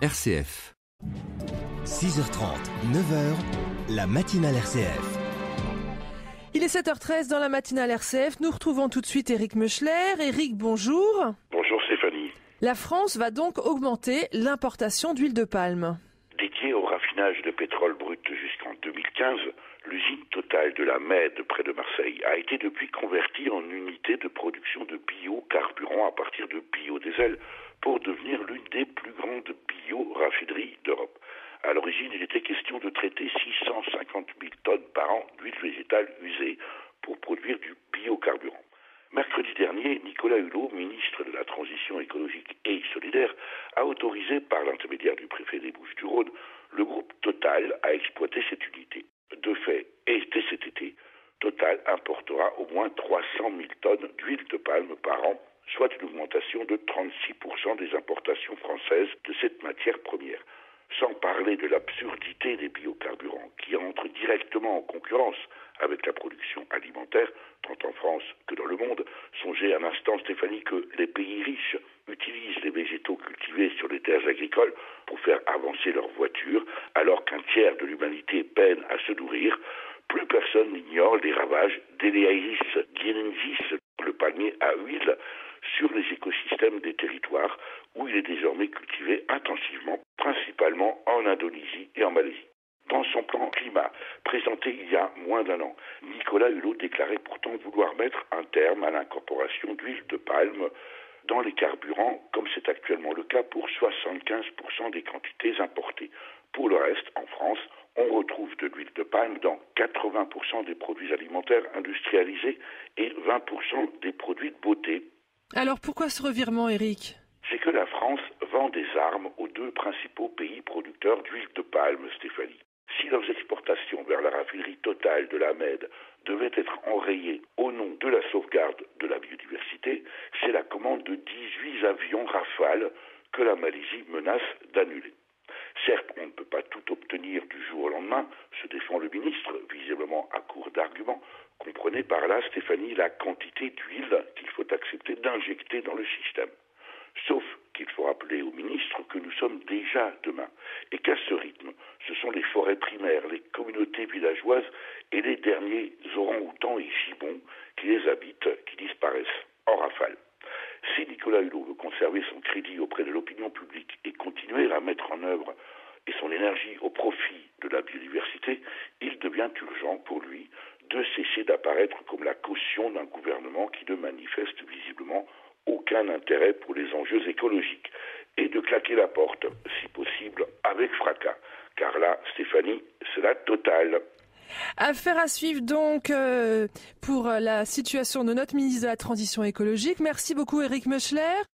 RCF. 6h30, 9h, la matinale RCF. Il est 7h13 dans la matinale RCF. Nous retrouvons tout de suite Éric Meuchler. Éric, bonjour. Bonjour Stéphanie. La France va donc augmenter l'importation d'huile de palme. Dédiée au raffinage de pétrole brut jusqu'en 2015, l'usine Total de la Mède, près de Marseille, a été depuis convertie en unité de production de biocarburant à partir de biodiesel pour devenir l'une des plus grandes bioraffineries d'Europe. À l'origine, il était question de traiter 650 000 tonnes par an d'huile végétale usée pour produire du biocarburant. Mercredi dernier, Nicolas Hulot, ministre de la Transition écologique et solidaire, a autorisé par l'intermédiaire du préfet des Bouches-du-Rhône le groupe Total à exploiter cette unité. De fait, et dès cet été, Total importera au moins 300 000 tonnes d'huile de palme par an, soit une augmentation de 36% des importations françaises de cette matière première. Sans parler de l'absurdité des biocarburants qui entrent directement en concurrence avec la production alimentaire, tant en France que dans le monde. Songez un instant, Stéphanie, que les pays riches utilisent les végétaux cultivés sur les terres agricoles pour faire avancer leurs voitures, alors qu'un tiers de l'humanité peine à se nourrir. Plus personne n'ignore les ravages d'Elaeis guinensis, le palmier à huile, sur les écosystèmes des territoires où il est désormais cultivé intensivement, principalement en Indonésie et en Malaisie. Dans son plan climat, présenté il y a moins d'un an, Nicolas Hulot déclarait pourtant vouloir mettre un terme à l'incorporation d'huile de palme dans les carburants, comme c'est actuellement le cas pour 75% des quantités importées. Pour le reste, en France, on retrouve de l'huile de palme dans 80% des produits alimentaires industrialisés et 20% des produits de beauté. Alors pourquoi ce revirement, Éric ? C'est que la France vend des armes aux deux principaux pays producteurs d'huile de palme, Stéphanie. Si leurs exportations vers la raffinerie Total de la Mède devaient être enrayées au nom de la sauvegarde de la biodiversité, c'est la commande de 18 avions Rafale que la Malaisie menace d'annuler. Certes, on ne peut pas tout obtenir du jour au lendemain, se défend le ministre, visiblement à court d'arguments. Comprenez par là, Stéphanie, la quantité d'huile qu'il faut accepter d'injecter dans le système. Sauf qu'il faut rappeler au ministre que nous sommes déjà demain et qu'à ce rythme, ce sont les forêts primaires, les communautés villageoises et les derniers orang-outans et gibbons qui les habitent qui disparaissent en rafale. Si Nicolas Hulot veut conserver son crédit auprès de l'opinion publique et continuer à mettre en œuvre et son énergie au profit de la biodiversité, il devient urgent pour lui de cesser d'apparaître comme la caution d'un gouvernement qui ne manifeste visiblement aucun intérêt pour les enjeux écologiques et de claquer la porte, si possible, avec fracas. Car là, Stéphanie, c'est la totale. Affaire à suivre donc pour la situation de notre ministre de la Transition écologique. Merci beaucoup Éric Meuchler.